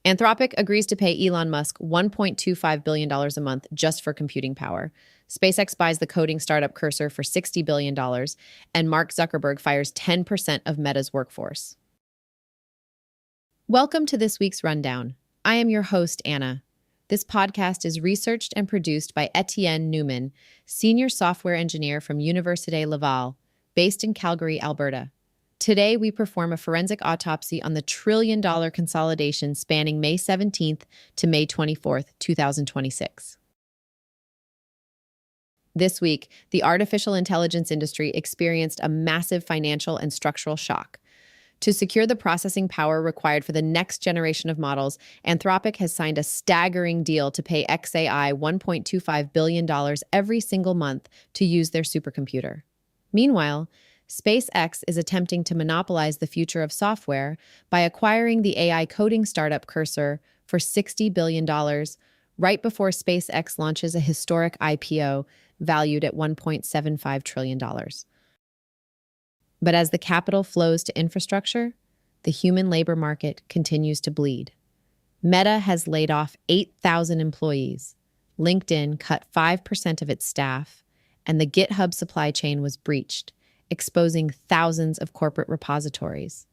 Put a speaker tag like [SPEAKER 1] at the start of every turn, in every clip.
[SPEAKER 1] Anthropic agrees to pay Elon Musk $1.25 billion a month just for computing power. SpaceX buys the coding startup Cursor for $60 billion, and Mark Zuckerberg fires 10% of Meta's workforce. Welcome to this week's Rundown. I am your host, Anna. This podcast is researched and produced by Etienne Newman, senior software engineer from Université Laval, based in Calgary, Alberta. Today, we perform a forensic autopsy on the trillion-dollar consolidation spanning May 17th to May 24th, 2026. This week, the artificial intelligence industry experienced a massive financial and structural shock. To secure the processing power required for the next generation of models, Anthropic has signed a staggering deal to pay xAI $1.25 billion every single month to use their supercomputer. Meanwhile, SpaceX is attempting to monopolize the future of software by acquiring the AI coding startup Cursor for $60 billion right before SpaceX launches a historic IPO valued at $1.75 trillion. But as the capital flows to infrastructure, the human labor market continues to bleed. Meta has laid off 8,000 employees. LinkedIn cut 5% of its staff, and the GitHub supply chain was breached, exposing thousands of corporate repositories.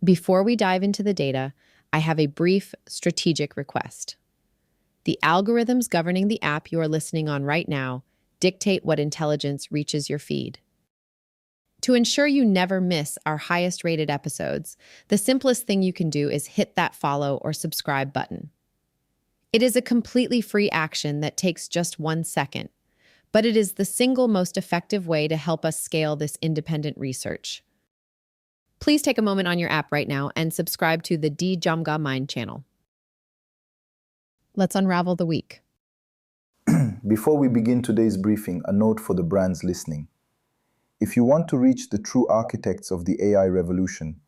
[SPEAKER 1] Before we dive into the data, I have a brief strategic request. The algorithms governing the app you are listening on right now dictate what intelligence reaches your feed. To ensure you never miss our highest-rated episodes, the simplest thing you can do is hit that follow or subscribe button. It is a completely free action that takes just 1 second, but it is the single most effective way to help us scale this independent research. Please take a moment on your app right now and subscribe to the DJAMGAMIND channel. Let's unravel the week.
[SPEAKER 2] Before we begin today's briefing, a note for the brands listening. If you want to reach the true architects of the AI revolution,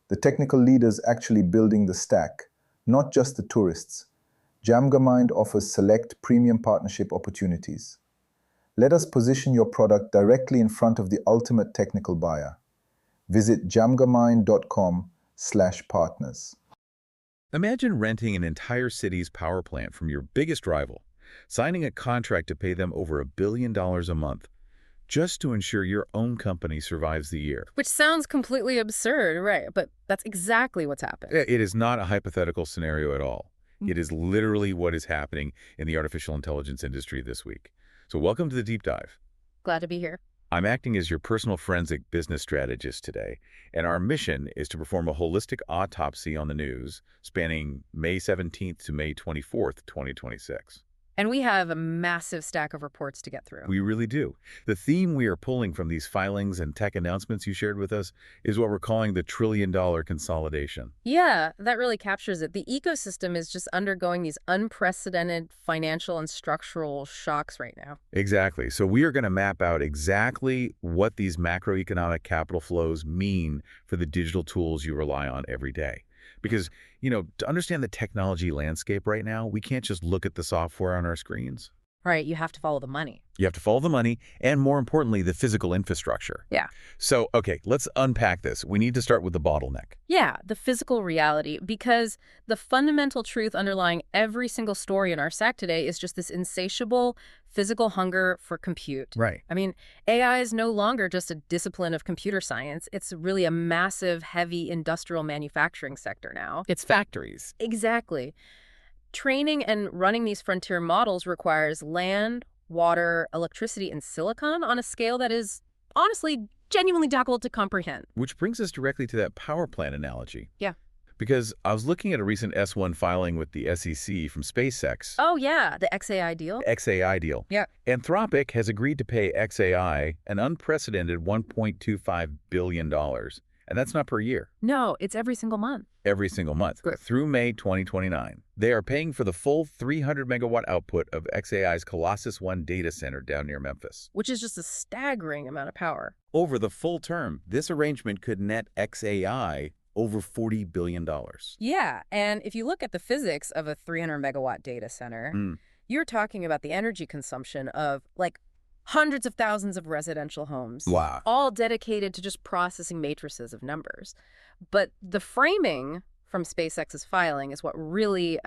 [SPEAKER 2] the technical leaders actually building the stack, not just the tourists, DJAMGAMIND offers select premium partnership opportunities. Let us position your product directly in front of the ultimate technical buyer. Visit jamgamind.com/partners.
[SPEAKER 3] Imagine renting an entire city's power plant from your biggest rival, signing a contract to pay them over $1 billion a month, just to ensure your own company survives the year.
[SPEAKER 4] Which sounds completely absurd, right? But that's exactly what's happened.
[SPEAKER 3] It is not a hypothetical scenario at all. It is literally what is happening in the artificial intelligence industry this week. So welcome to the Deep Dive.
[SPEAKER 4] Glad to be here.
[SPEAKER 3] I'm acting as your personal forensic business strategist today, and our mission is to perform a holistic autopsy on the news spanning May 17th to May 24th, 2026.
[SPEAKER 4] And we have a massive stack of reports to get through.
[SPEAKER 3] We really do. The theme we are pulling from these filings and tech announcements you shared with us is what we're calling the trillion-dollar consolidation.
[SPEAKER 4] Yeah, that really captures it. The ecosystem is just undergoing these unprecedented financial and structural shocks right now.
[SPEAKER 3] Exactly. So we are going to map out exactly what these macroeconomic capital flows mean for the digital tools you rely on every day. Because, to understand the technology landscape right now, we can't just look at the software on our screens.
[SPEAKER 4] Right, you have to follow the money.
[SPEAKER 3] You have to follow the money and, more importantly, the physical infrastructure.
[SPEAKER 4] Yeah.
[SPEAKER 3] So, okay, let's unpack this. We need to start with the bottleneck.
[SPEAKER 4] Yeah, the physical reality, because the fundamental truth underlying every single story in our stack today is just this insatiable physical hunger for compute.
[SPEAKER 3] Right.
[SPEAKER 4] I mean, AI is no longer just a discipline of computer science. It's really a massive, heavy industrial manufacturing sector now.
[SPEAKER 3] It's factories.
[SPEAKER 4] Exactly. Training and running these frontier models requires land, water, electricity, and silicon on a scale that is, honestly, genuinely difficult to comprehend.
[SPEAKER 3] Which brings us directly to that power plant analogy.
[SPEAKER 4] Yeah.
[SPEAKER 3] Because I was looking at a recent S1 filing with the SEC from SpaceX.
[SPEAKER 4] Oh, yeah, the xAI deal?
[SPEAKER 3] xAI deal.
[SPEAKER 4] Yeah.
[SPEAKER 3] Anthropic has agreed to pay xAI an unprecedented $1.25 billion. And that's not per year.
[SPEAKER 4] No, it's every single month.
[SPEAKER 3] Every single month.
[SPEAKER 4] Good.
[SPEAKER 3] Through May 2029. They are paying for the full 300-megawatt output of xAI's Colossus 1 data center down near Memphis.
[SPEAKER 4] Which is just a staggering amount of power.
[SPEAKER 3] Over the full term, this arrangement could net xAI over $40 billion.
[SPEAKER 4] Yeah, and if you look at the physics of a 300-megawatt data center, you're talking about the energy consumption of, like, hundreds of thousands of residential homes.
[SPEAKER 3] Wow.
[SPEAKER 4] All dedicated to just processing matrices of numbers. But the framing from SpaceX's filing is what really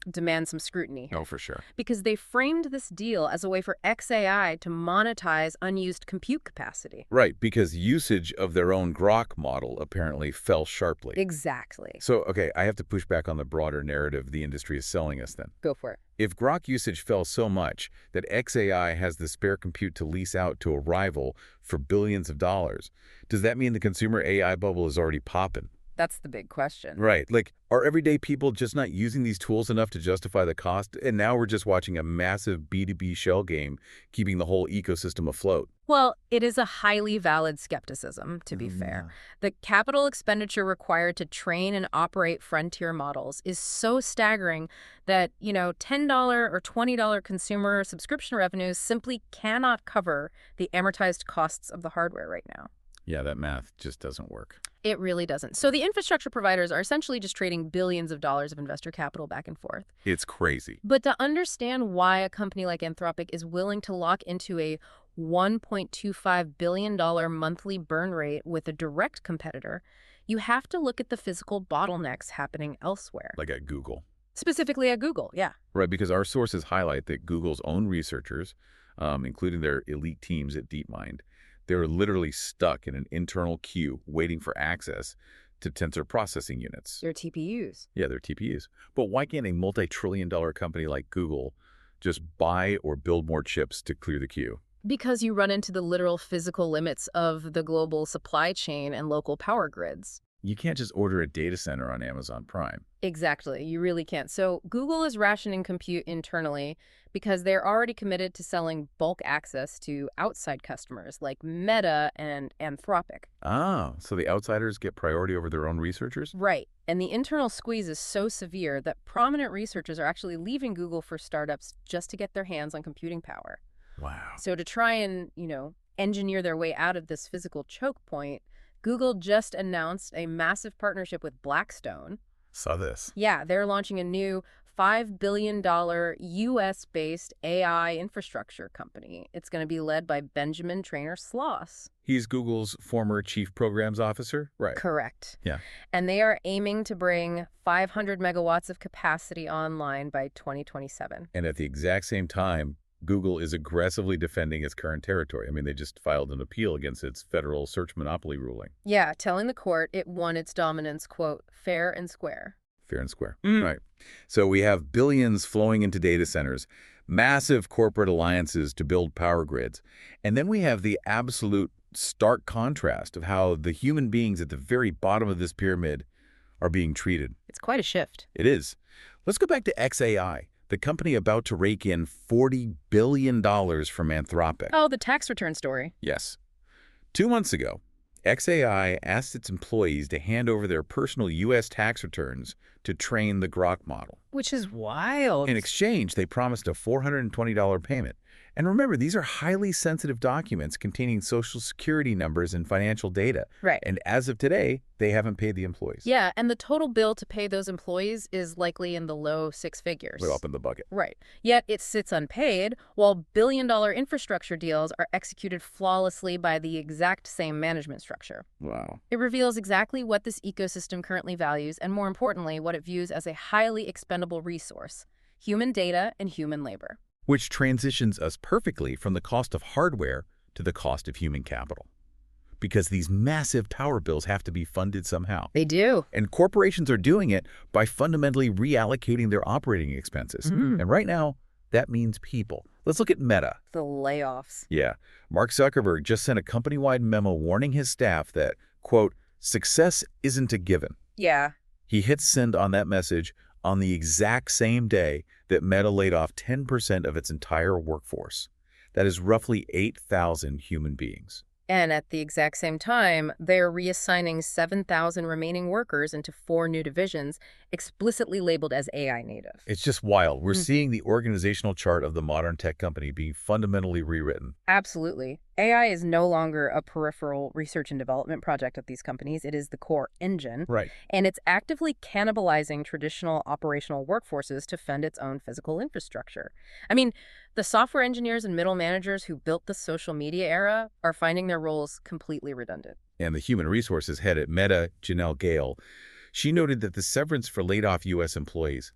[SPEAKER 4] demands some scrutiny here.
[SPEAKER 3] Oh, for sure.
[SPEAKER 4] Because they framed this deal as a way for xAI to monetize unused compute capacity.
[SPEAKER 3] Right, because usage of their own Grok model apparently fell sharply.
[SPEAKER 4] Exactly.
[SPEAKER 3] So, okay, I have to push back on the broader narrative the industry is selling us then.
[SPEAKER 4] Go for it.
[SPEAKER 3] If Grok usage fell so much that xAI has the spare compute to lease out to a rival for billions of dollars, does that mean the consumer AI bubble is already popping?
[SPEAKER 4] That's the big question.
[SPEAKER 3] Right. Like, are everyday people just not using these tools enough to justify the cost? And now we're just watching a massive B2B shell game, keeping the whole ecosystem afloat.
[SPEAKER 4] Well, it is a highly valid skepticism, to be fair. The capital expenditure required to train and operate frontier models is so staggering that, $10 or $20 consumer subscription revenues simply cannot cover the amortized costs of the hardware right now.
[SPEAKER 3] Yeah, that math just doesn't work.
[SPEAKER 4] It really doesn't. So the infrastructure providers are essentially just trading billions of dollars of investor capital back and forth.
[SPEAKER 3] It's crazy.
[SPEAKER 4] But to understand why a company like Anthropic is willing to lock into a $1.25 billion monthly burn rate with a direct competitor, you have to look at the physical bottlenecks happening elsewhere.
[SPEAKER 3] Like at Google.
[SPEAKER 4] Specifically at Google, yeah.
[SPEAKER 3] Right, because our sources highlight that Google's own researchers, including their elite teams at DeepMind, they're literally stuck in an internal queue waiting for access to tensor processing units.
[SPEAKER 4] Their TPUs.
[SPEAKER 3] Yeah, they're TPUs. But why can't a multi-trillion-dollar company like Google just buy or build more chips to clear the queue?
[SPEAKER 4] Because you run into the literal physical limits of the global supply chain and local power grids.
[SPEAKER 3] You can't just order a data center on Amazon Prime.
[SPEAKER 4] Exactly. You really can't. So Google is rationing compute internally because they're already committed to selling bulk access to outside customers like Meta and Anthropic.
[SPEAKER 3] Ah, so the outsiders get priority over their own researchers?
[SPEAKER 4] Right. And the internal squeeze is so severe that prominent researchers are actually leaving Google for startups just to get their hands on computing power.
[SPEAKER 3] Wow.
[SPEAKER 4] So to try and, engineer their way out of this physical choke point, Google just announced a massive partnership with Blackstone.
[SPEAKER 3] Saw this.
[SPEAKER 4] Yeah, they're launching a new $5 billion U.S.-based AI infrastructure company. It's going to be led by Benjamin Traynor-Sloss.
[SPEAKER 3] He's Google's former chief programs officer? Right.
[SPEAKER 4] Correct.
[SPEAKER 3] Yeah.
[SPEAKER 4] And they are aiming to bring 500 megawatts of capacity online by 2027.
[SPEAKER 3] And at the exact same time, Google is aggressively defending its current territory. I mean, they just filed an appeal against its federal search monopoly ruling.
[SPEAKER 4] Yeah, telling the court it won its dominance, quote, fair and square.
[SPEAKER 3] Fair and square. Right. So we have billions flowing into data centers, massive corporate alliances to build power grids, and then we have the absolute stark contrast of how the human beings at the very bottom of this pyramid are being treated.
[SPEAKER 4] It's quite a shift.
[SPEAKER 3] It is. Let's go back to xAI. The company about to rake in $40 billion from Anthropic.
[SPEAKER 4] Oh, the tax return story.
[SPEAKER 3] Yes. 2 months ago, xAI asked its employees to hand over their personal U.S. tax returns to train the Grok model.
[SPEAKER 4] Which is wild.
[SPEAKER 3] In exchange, they promised a $420 payment. And remember, these are highly sensitive documents containing Social Security numbers and financial data.
[SPEAKER 4] Right.
[SPEAKER 3] And as of today, they haven't paid the employees.
[SPEAKER 4] Yeah, and the total bill to pay those employees is likely in the low six figures.
[SPEAKER 3] Way up in the bucket.
[SPEAKER 4] Right. Yet it sits unpaid, while billion-dollar infrastructure deals are executed flawlessly by the exact same management structure.
[SPEAKER 3] Wow.
[SPEAKER 4] It reveals exactly what this ecosystem currently values, and more importantly, what it views as a highly expendable resource: human data and human labor.
[SPEAKER 3] Which transitions us perfectly from the cost of hardware to the cost of human capital. Because these massive power bills have to be funded somehow.
[SPEAKER 4] They do.
[SPEAKER 3] And corporations are doing it by fundamentally reallocating their operating expenses. And right now, that means people. Let's look at Meta.
[SPEAKER 4] The layoffs.
[SPEAKER 3] Yeah. Mark Zuckerberg just sent a company-wide memo warning his staff that, quote, success isn't a given.
[SPEAKER 4] Yeah.
[SPEAKER 3] He hit send on that message on the exact same day that Meta laid off 10% of its entire workforce. That is roughly 8,000 human beings.
[SPEAKER 4] And at the exact same time, they're reassigning 7,000 remaining workers into 4 new divisions, explicitly labeled as AI native.
[SPEAKER 3] It's just wild. We're seeing the organizational chart of the modern tech company being fundamentally rewritten.
[SPEAKER 4] Absolutely. AI is no longer a peripheral research and development project at these companies. It is the core engine.
[SPEAKER 3] Right.
[SPEAKER 4] And it's actively cannibalizing traditional operational workforces to fund its own physical infrastructure. I mean, the software engineers and middle managers who built the social media era are finding their roles completely redundant.
[SPEAKER 3] And the human resources head at Meta, Janelle Gale, she noted that the severance for laid-off U.S. employees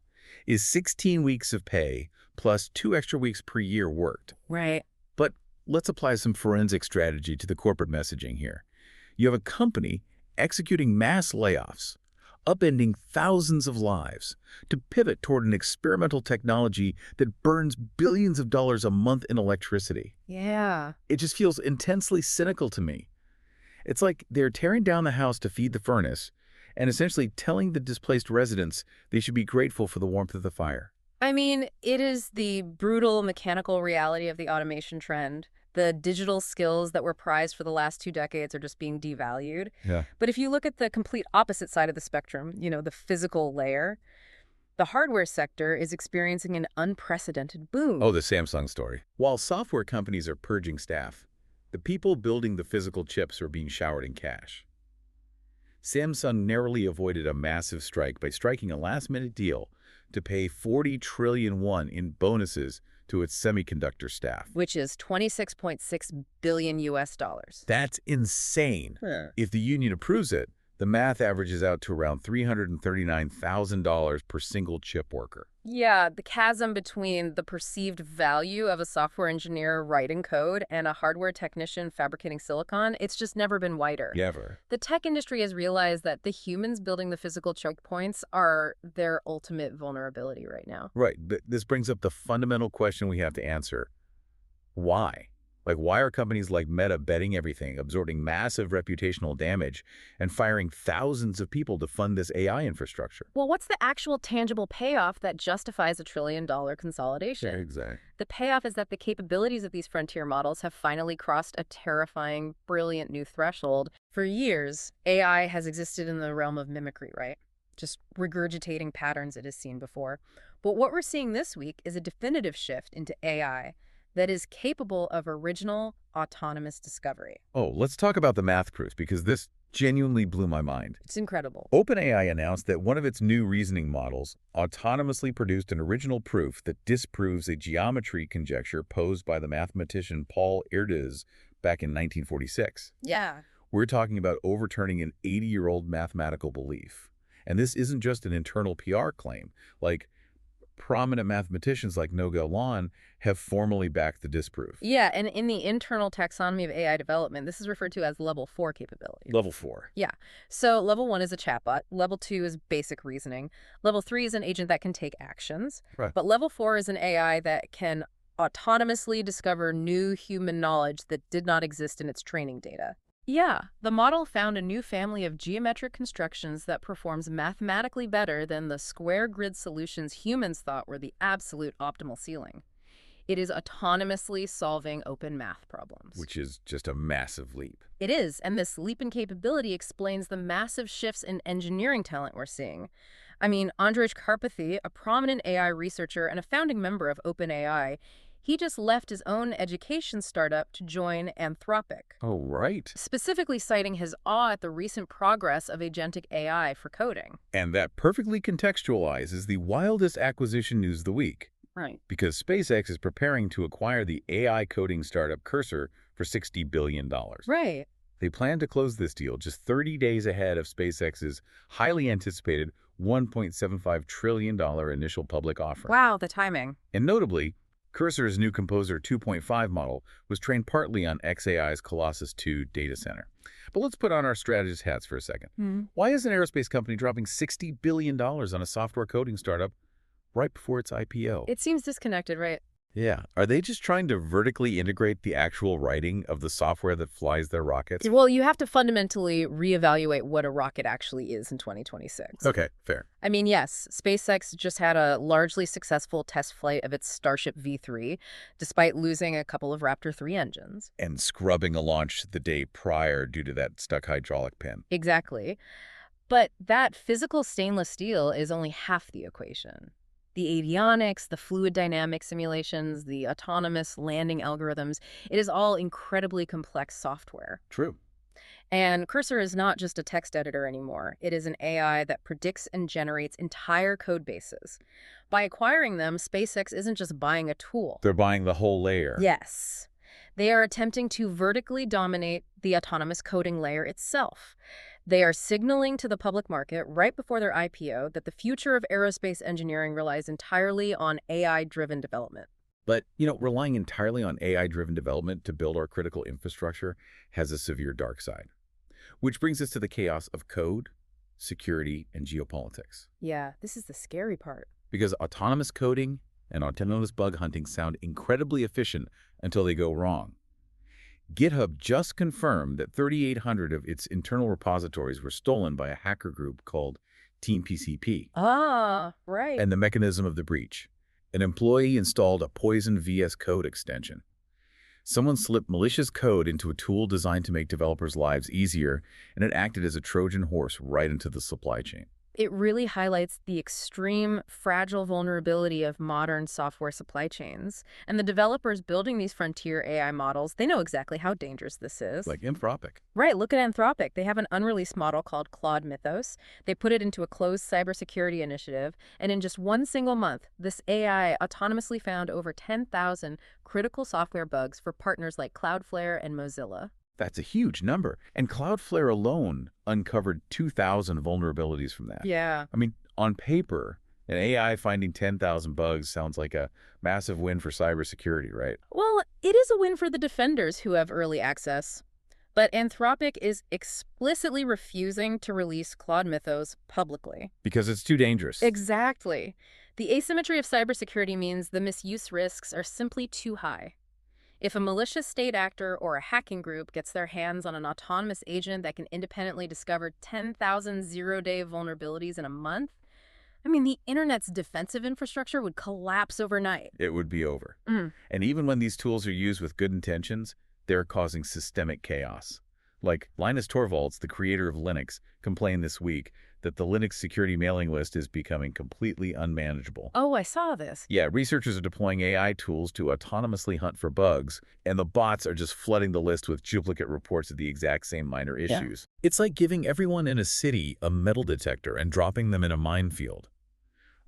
[SPEAKER 3] is 16 weeks of pay plus 2 extra weeks per year worked.
[SPEAKER 4] Right.
[SPEAKER 3] But let's apply some forensic strategy to the corporate messaging here. You have a company executing mass layoffs, upending thousands of lives to pivot toward an experimental technology that burns billions of dollars a month in electricity.
[SPEAKER 4] Yeah.
[SPEAKER 3] It just feels intensely cynical to me. It's like they're tearing down the house to feed the furnace and essentially telling the displaced residents they should be grateful for the warmth of the fire.
[SPEAKER 4] I mean, it is the brutal mechanical reality of the automation trend. The digital skills that were prized for the last 2 decades are just being devalued.
[SPEAKER 3] Yeah.
[SPEAKER 4] But if you look at the complete opposite side of the spectrum, the physical layer, the hardware sector is experiencing an unprecedented boom.
[SPEAKER 3] Oh, the Samsung story. While software companies are purging staff, the people building the physical chips are being showered in cash. Samsung narrowly avoided a massive strike by striking a last-minute deal to pay 40 trillion won in bonuses to its semiconductor staff.
[SPEAKER 4] Which is 26.6 billion US dollars.
[SPEAKER 3] That's insane.
[SPEAKER 2] Yeah.
[SPEAKER 3] If the union approves it, the math averages out to around $339,000 per single chip worker.
[SPEAKER 4] Yeah, the chasm between the perceived value of a software engineer writing code and a hardware technician fabricating silicon, it's just never been wider.
[SPEAKER 3] Never.
[SPEAKER 4] The tech industry has realized that the humans building the physical choke points are their ultimate vulnerability right now.
[SPEAKER 3] Right, but this brings up the fundamental question we have to answer. Why? Why are companies like Meta betting everything, absorbing massive reputational damage, and firing thousands of people to fund this AI infrastructure?
[SPEAKER 4] Well, what's the actual tangible payoff that justifies a trillion-dollar consolidation?
[SPEAKER 3] Exactly.
[SPEAKER 4] The payoff is that the capabilities of these frontier models have finally crossed a terrifying, brilliant new threshold. For years, AI has existed in the realm of mimicry, right? Just regurgitating patterns it has seen before. But what we're seeing this week is a definitive shift into AI that is capable of original, autonomous discovery.
[SPEAKER 3] Oh, let's talk about the math proofs, because this genuinely blew my mind.
[SPEAKER 4] It's incredible.
[SPEAKER 3] OpenAI announced that one of its new reasoning models autonomously produced an original proof that disproves a geometry conjecture posed by the mathematician Paul Erdős back in 1946.
[SPEAKER 4] Yeah.
[SPEAKER 3] We're talking about overturning an 80-year-old mathematical belief. And this isn't just an internal PR claim. Prominent mathematicians like Nogel Lon have formally backed the disproof.
[SPEAKER 4] Yeah, and in the internal taxonomy of AI development, this is referred to as level 4 capability.
[SPEAKER 3] Level 4.
[SPEAKER 4] Yeah. So level 1 is a chatbot. Level 2 is basic reasoning. Level 3 is an agent that can take actions.
[SPEAKER 3] Right.
[SPEAKER 4] But level 4 is an AI that can autonomously discover new human knowledge that did not exist in its training data. Yeah, the model found a new family of geometric constructions that performs mathematically better than the square grid solutions humans thought were the absolute optimal ceiling. It is autonomously solving open math problems.
[SPEAKER 3] Which is just a massive leap.
[SPEAKER 4] It is, and this leap in capability explains the massive shifts in engineering talent we're seeing. I mean, Andrej Karpathy, a prominent AI researcher and a founding member of OpenAI, he just left his own education startup to join Anthropic.
[SPEAKER 3] Oh, right.
[SPEAKER 4] Specifically citing his awe at the recent progress of agentic AI for coding.
[SPEAKER 3] And that perfectly contextualizes the wildest acquisition news of the week.
[SPEAKER 4] Right.
[SPEAKER 3] Because SpaceX is preparing to acquire the AI coding startup Cursor for $60 billion.
[SPEAKER 4] Right.
[SPEAKER 3] They plan to close this deal just 30 days ahead of SpaceX's highly anticipated $1.75 trillion initial public offering.
[SPEAKER 4] Wow, the timing.
[SPEAKER 3] And notably, Cursor's new Composer 2.5 model was trained partly on xAI's Colossus 2 data center. But let's put on our strategist hats for a second. Why is an aerospace company dropping $60 billion on a software coding startup right before its IPO?
[SPEAKER 4] It seems disconnected, right?
[SPEAKER 3] Yeah. Are they just trying to vertically integrate the actual writing of the software that flies their rockets?
[SPEAKER 4] Well, you have to fundamentally reevaluate what a rocket actually is in 2026.
[SPEAKER 3] Okay, fair.
[SPEAKER 4] I mean, yes, SpaceX just had a largely successful test flight of its Starship V3, despite losing a couple of Raptor 3 engines.
[SPEAKER 3] And scrubbing a launch the day prior due to that stuck hydraulic pin.
[SPEAKER 4] Exactly. But that physical stainless steel is only half the equation. The avionics, the fluid dynamic simulations, the autonomous landing algorithms, it is all incredibly complex software.
[SPEAKER 3] True.
[SPEAKER 4] And Cursor is not just a text editor anymore. It is an AI that predicts and generates entire code bases. By acquiring them, SpaceX isn't just buying a tool.
[SPEAKER 3] They're buying the whole layer.
[SPEAKER 4] Yes. They are attempting to vertically dominate the autonomous coding layer itself. They are signaling to the public market right before their IPO that the future of aerospace engineering relies entirely on AI-driven development.
[SPEAKER 3] But, relying entirely on AI-driven development to build our critical infrastructure has a severe dark side. Which brings us to the chaos of code, security, and geopolitics.
[SPEAKER 4] Yeah, this is the scary part.
[SPEAKER 3] Because autonomous coding and autonomous bug hunting sound incredibly efficient until they go wrong. GitHub just confirmed that 3,800 of its internal repositories were stolen by a hacker group called Team PCP.
[SPEAKER 4] Ah, right.
[SPEAKER 3] And the mechanism of the breach. An employee installed a Poison VS Code extension. Someone slipped malicious code into a tool designed to make developers' lives easier, and it acted as a Trojan horse right into the supply chain.
[SPEAKER 4] It really highlights the extreme, fragile vulnerability of modern software supply chains. And the developers building these frontier AI models, they know exactly how dangerous this is.
[SPEAKER 3] Like Anthropic.
[SPEAKER 4] Right, look at Anthropic. They have an unreleased model called Claude Mythos. They put it into a closed cybersecurity initiative, and in just one single month, this AI autonomously found over 10,000 critical software bugs for partners like Cloudflare and Mozilla.
[SPEAKER 3] That's a huge number. And Cloudflare alone uncovered 2,000 vulnerabilities from that.
[SPEAKER 4] Yeah.
[SPEAKER 3] I mean, on paper, an AI finding 10,000 bugs sounds like a massive win for cybersecurity, right?
[SPEAKER 4] Well, it is a win for the defenders who have early access. But Anthropic is explicitly refusing to release Claude Mythos publicly.
[SPEAKER 3] Because it's too dangerous.
[SPEAKER 4] Exactly. The asymmetry of cybersecurity means the misuse risks are simply too high. If a malicious state actor or a hacking group gets their hands on an autonomous agent that can independently discover 10,000 zero-day vulnerabilities in a month, the internet's defensive infrastructure would collapse overnight.
[SPEAKER 3] It would be over. And even when these tools are used with good intentions, they're causing systemic chaos. Like Linus Torvalds, the creator of Linux, complained this week that the Linux security mailing list is becoming completely unmanageable.
[SPEAKER 4] Oh, I saw this.
[SPEAKER 3] Yeah, researchers are deploying AI tools to autonomously hunt for bugs, and the bots are just flooding the list with duplicate reports of the exact same minor issues. Yeah. It's like giving everyone in a city a metal detector and dropping them in a minefield.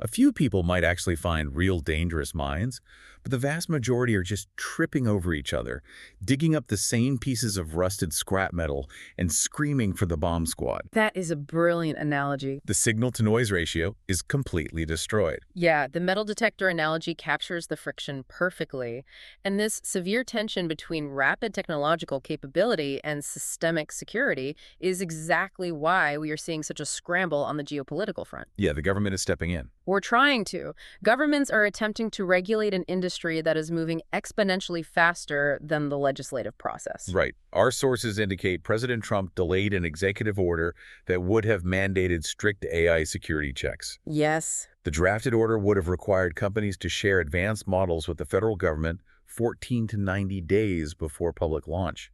[SPEAKER 3] A few people might actually find real dangerous mines, but the vast majority are just tripping over each other, digging up the same pieces of rusted scrap metal and screaming for the bomb squad.
[SPEAKER 4] That is a brilliant analogy.
[SPEAKER 3] The signal-to-noise ratio is completely destroyed.
[SPEAKER 4] Yeah, the metal detector analogy captures the friction perfectly. And this severe tension between rapid technological capability and systemic security is exactly why we are seeing such a scramble on the geopolitical front.
[SPEAKER 3] Yeah, the government is stepping in.
[SPEAKER 4] We're trying to. Governments are attempting to regulate an industry that is moving exponentially faster than the legislative process.
[SPEAKER 3] Right. Our sources indicate President Trump delayed an executive order that would have mandated strict AI security checks.
[SPEAKER 4] Yes.
[SPEAKER 3] The drafted order would have required companies to share advanced models with the federal government 14 to 90 days before public launch.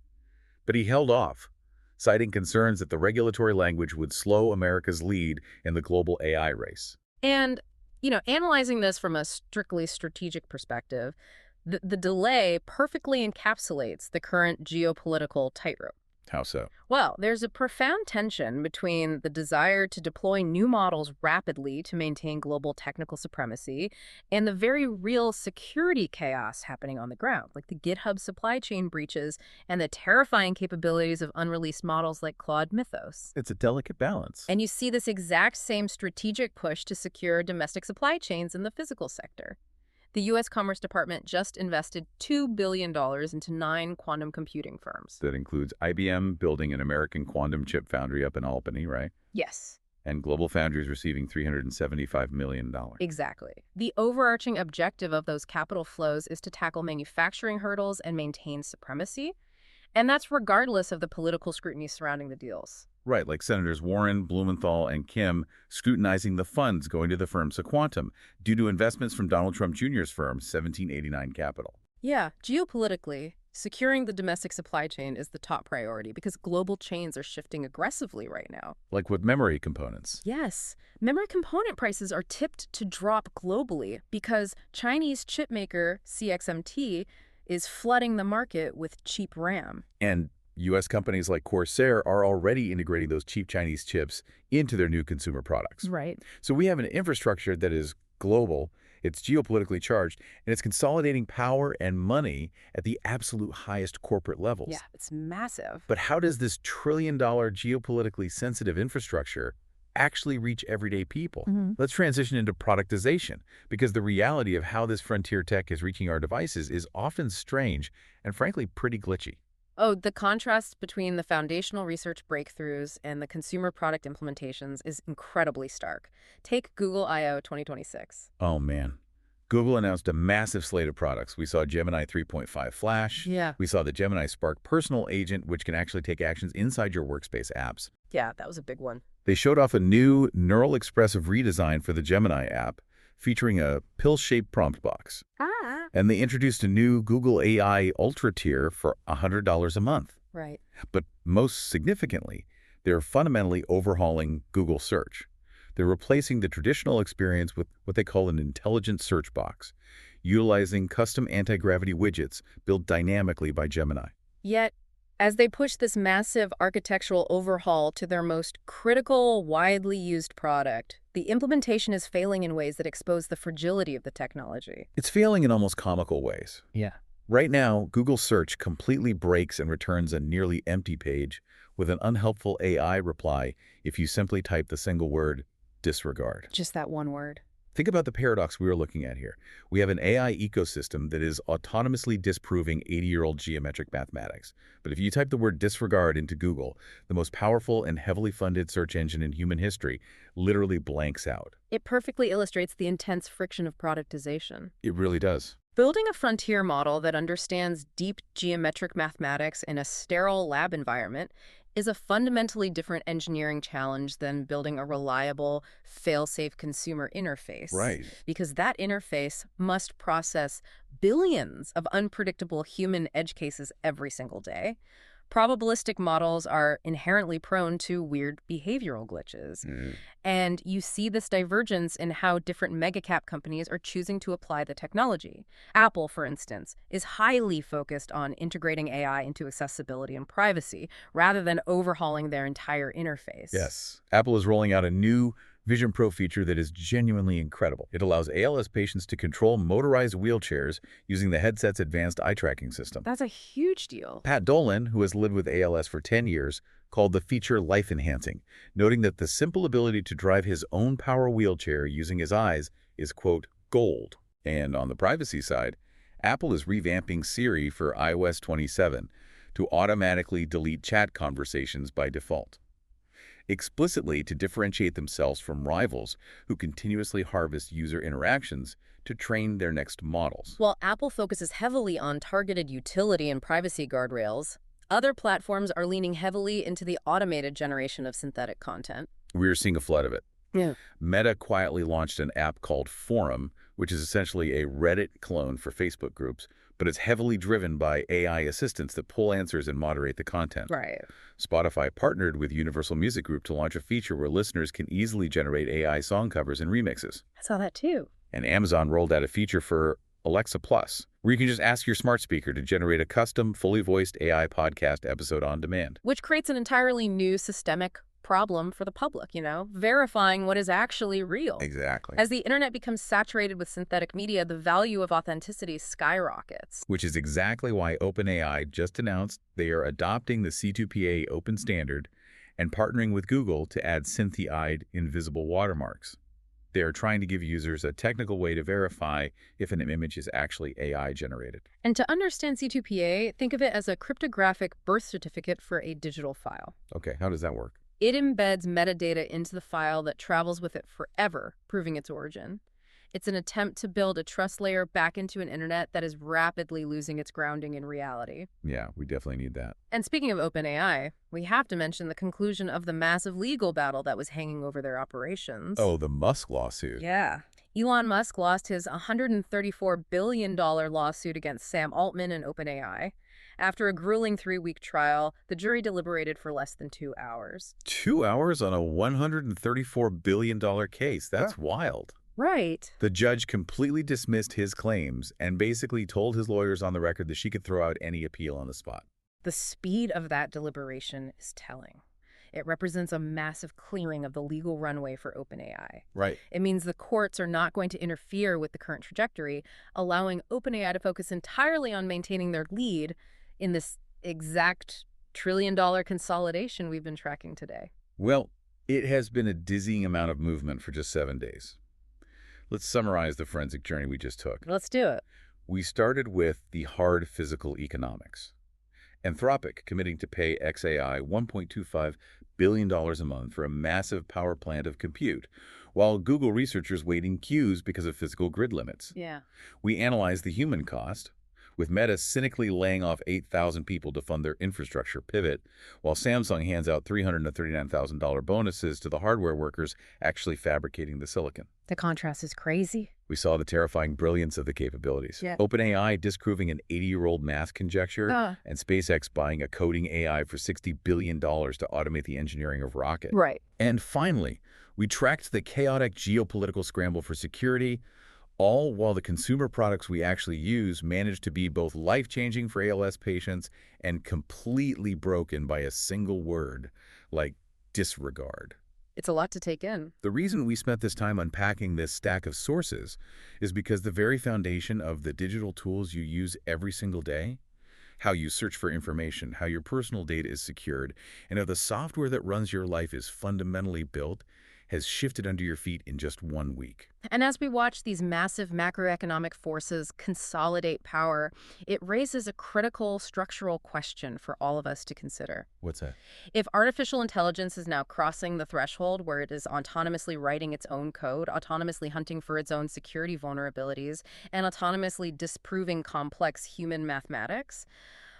[SPEAKER 3] But he held off, citing concerns that the regulatory language would slow America's lead in the global AI race.
[SPEAKER 4] And, analyzing this from a strictly strategic perspective, the delay perfectly encapsulates the current geopolitical tightrope.
[SPEAKER 3] How so?
[SPEAKER 4] Well, there's a profound tension between the desire to deploy new models rapidly to maintain global technical supremacy and the very real security chaos happening on the ground, like the GitHub supply chain breaches and the terrifying capabilities of unreleased models like Claude Mythos.
[SPEAKER 3] It's a delicate balance.
[SPEAKER 4] And you see this exact same strategic push to secure domestic supply chains in the physical sector. The U.S. Commerce Department just invested $2 billion into 9 quantum computing firms.
[SPEAKER 3] That includes IBM building an American quantum chip foundry up in Albany, right?
[SPEAKER 4] Yes.
[SPEAKER 3] And Global Foundries receiving $375 million.
[SPEAKER 4] Exactly. The overarching objective of those capital flows is to tackle manufacturing hurdles and maintain supremacy. And that's regardless of the political scrutiny surrounding the deals.
[SPEAKER 3] Right, like Senators Warren, Blumenthal, and Kim scrutinizing the funds going to the firm Sequantum due to investments from Donald Trump Jr.'s firm, 1789 Capital.
[SPEAKER 4] Yeah, geopolitically, Securing the domestic supply chain is the top priority because global chains are shifting aggressively right now.
[SPEAKER 3] Like with memory components.
[SPEAKER 4] Yes, memory component prices are tipped to drop globally because Chinese chipmaker CXMT is flooding the market with cheap RAM.
[SPEAKER 3] And U.S. companies like Corsair are already integrating those cheap Chinese chips into their new consumer products.
[SPEAKER 4] Right.
[SPEAKER 3] So we have an infrastructure that is global, it's geopolitically charged, and it's consolidating power and money at the absolute highest corporate levels.
[SPEAKER 4] Yeah, it's massive.
[SPEAKER 3] But how does this trillion-dollar geopolitically sensitive infrastructure actually reach everyday people? Let's transition into productization, because the reality of how this frontier tech is reaching our devices is often strange and frankly pretty glitchy.
[SPEAKER 4] Oh, the contrast between the foundational research breakthroughs and the consumer product implementations is incredibly stark. Take Google I/O 2026.
[SPEAKER 3] Oh man. Google announced a massive slate of products. We saw Gemini 3.5 Flash.
[SPEAKER 4] Yeah.
[SPEAKER 3] We saw the Gemini Spark personal agent, which can actually take actions inside your workspace apps.
[SPEAKER 4] Yeah, that was a big one.
[SPEAKER 3] They showed off a new neural expressive redesign for the Gemini app, featuring a pill-shaped prompt box. And they introduced a new Google AI Ultra tier for $100 a month.
[SPEAKER 4] Right.
[SPEAKER 3] But most significantly, they're fundamentally overhauling Google Search. They're replacing the traditional experience with what they call an intelligent search box, utilizing custom anti-gravity widgets built dynamically by Gemini.
[SPEAKER 4] Yet, as they push this massive architectural overhaul to their most critical, widely used product, the implementation is failing in ways that expose the fragility of the technology.
[SPEAKER 3] It's failing in almost comical ways.
[SPEAKER 4] Yeah.
[SPEAKER 3] Right now, Google Search completely breaks and returns a nearly empty page with an unhelpful AI reply if you simply type the single word, disregard.
[SPEAKER 4] Just that one word.
[SPEAKER 3] Think about the paradox we are looking at here. We have an AI ecosystem that is autonomously disproving 80-year-old geometric mathematics. But if you type the word disregard into Google, the most powerful and heavily funded search engine in human history literally blanks out.
[SPEAKER 4] It perfectly illustrates the intense friction of productization.
[SPEAKER 3] It really does.
[SPEAKER 4] Building a frontier model that understands deep geometric mathematics in a sterile lab environment is a fundamentally different engineering challenge than building a reliable, fail-safe consumer interface.
[SPEAKER 3] Right.
[SPEAKER 4] Because that interface must process billions of unpredictable human edge cases every single day. Probabilistic models are inherently prone to weird behavioral glitches. And you see this divergence in how different mega-cap companies are choosing to apply the technology. Apple, for instance, is highly focused on integrating AI into accessibility and privacy, rather than overhauling their entire interface.
[SPEAKER 3] Yes. Apple is rolling out a new Vision Pro feature that is genuinely incredible. It allows ALS patients to control motorized wheelchairs using the headset's advanced eye tracking system.
[SPEAKER 4] That's a huge deal.
[SPEAKER 3] Pat Dolan, who has lived with ALS for 10 years, called the feature life-enhancing, noting that the simple ability to drive his own power wheelchair using his eyes is, quote, gold. And on the privacy side, Apple is revamping Siri for iOS 27 to automatically delete chat conversations by default, explicitly to differentiate themselves from rivals who continuously harvest user interactions to train their next models.
[SPEAKER 4] While Apple focuses heavily on targeted utility and privacy guardrails, other platforms are leaning heavily into the automated generation of synthetic content.
[SPEAKER 3] We're seeing a flood of it.
[SPEAKER 4] Yeah.
[SPEAKER 3] Meta quietly launched an app called Forum, which is essentially a Reddit clone for Facebook groups, but it's heavily driven by AI assistants that pull answers and moderate the content.
[SPEAKER 4] Right.
[SPEAKER 3] Spotify partnered with Universal Music Group to launch a feature where listeners can easily generate AI song covers and remixes.
[SPEAKER 4] I saw that too.
[SPEAKER 3] And Amazon rolled out a feature for Alexa Plus, where you can just ask your smart speaker to generate a custom, fully voiced AI podcast episode on demand.
[SPEAKER 4] Which creates an entirely new systemic problem for the public, verifying what is actually real.
[SPEAKER 3] Exactly.
[SPEAKER 4] As the internet becomes saturated with synthetic media, the value of authenticity skyrockets.
[SPEAKER 3] Which is exactly why OpenAI just announced they are adopting the C2PA open standard and partnering with Google to add Cynthia-eyed invisible watermarks. They are trying to give users a technical way to verify if an image is actually AI generated.
[SPEAKER 4] And to understand C2PA, think of it as a cryptographic birth certificate for a digital file.
[SPEAKER 3] Okay, how does that work?
[SPEAKER 4] It embeds metadata into the file that travels with it forever, proving its origin. It's an attempt to build a trust layer back into an internet that is rapidly losing its grounding in reality.
[SPEAKER 3] Yeah, we definitely need that.
[SPEAKER 4] And speaking of OpenAI, we have to mention the conclusion of the massive legal battle that was hanging over their operations.
[SPEAKER 3] Oh, the Musk lawsuit.
[SPEAKER 4] Yeah. Elon Musk lost his $134 billion lawsuit against Sam Altman and OpenAI. After a grueling 3-week trial, the jury deliberated for less than 2 hours.
[SPEAKER 3] 2 hours on a $134 billion case. That's wild.
[SPEAKER 4] Right.
[SPEAKER 3] The judge completely dismissed his claims and basically told his lawyers on the record that she could throw out any appeal on the spot.
[SPEAKER 4] The speed of that deliberation is telling. It represents a massive clearing of the legal runway for OpenAI.
[SPEAKER 3] Right.
[SPEAKER 4] It means the courts are not going to interfere with the current trajectory, allowing OpenAI to focus entirely on maintaining their lead in this exact trillion-dollar consolidation we've been tracking today.
[SPEAKER 3] Well, it has been a dizzying amount of movement for just 7 days. Let's summarize the forensic journey we just took.
[SPEAKER 4] Let's do it.
[SPEAKER 3] We started with the hard physical economics. Anthropic committing to pay xAI $1.25 billion a month for a massive power plant of compute, while Google researchers wait in queues because of physical grid limits.
[SPEAKER 4] Yeah.
[SPEAKER 3] We analyzed the human cost, with Meta cynically laying off 8,000 people to fund their infrastructure pivot, while Samsung hands out $300,000 to $39,000 bonuses to the hardware workers actually fabricating the silicon.
[SPEAKER 4] The contrast is crazy.
[SPEAKER 3] We saw the terrifying brilliance of the capabilities.
[SPEAKER 4] Yeah.
[SPEAKER 3] OpenAI disproving an 80-year-old math conjecture, and SpaceX buying a coding AI for $60 billion to automate the engineering of rockets.
[SPEAKER 4] Right.
[SPEAKER 3] And finally, we tracked the chaotic geopolitical scramble for security, all while the consumer products we actually use managed to be both life-changing for ALS patients and completely broken by a single word, like disregard.
[SPEAKER 4] It's a lot to take in.
[SPEAKER 3] The reason we spent this time unpacking this stack of sources is because the very foundation of the digital tools you use every single day, how you search for information, how your personal data is secured, and how the software that runs your life is fundamentally built, has shifted under your feet in just 1 week.
[SPEAKER 4] And as we watch these massive macroeconomic forces consolidate power, it raises a critical structural question for all of us to consider.
[SPEAKER 3] What's that?
[SPEAKER 4] If artificial intelligence is now crossing the threshold where it is autonomously writing its own code, autonomously hunting for its own security vulnerabilities, and autonomously disproving complex human mathematics,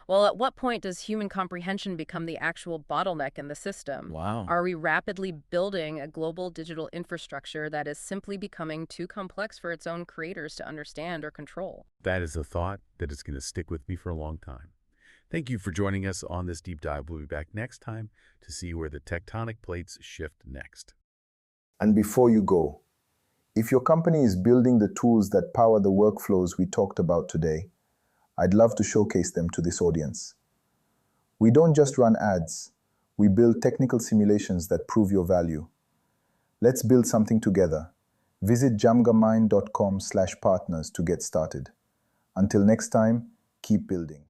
[SPEAKER 4] well, at what point does human comprehension become the actual bottleneck in the system?
[SPEAKER 3] Wow.
[SPEAKER 4] Are we rapidly building a global digital infrastructure that is simply becoming too complex for its own creators to understand or control?
[SPEAKER 3] That is a thought that is going to stick with me for a long time. Thank you for joining us on this deep dive. We'll be back next time to see where the tectonic plates shift next.
[SPEAKER 2] And before you go, if your company is building the tools that power the workflows we talked about today, I'd love to showcase them to this audience. We don't just run ads, we build technical simulations that prove your value. Let's build something together. Visit jamgamind.com/partners to get started. Until next time, keep building.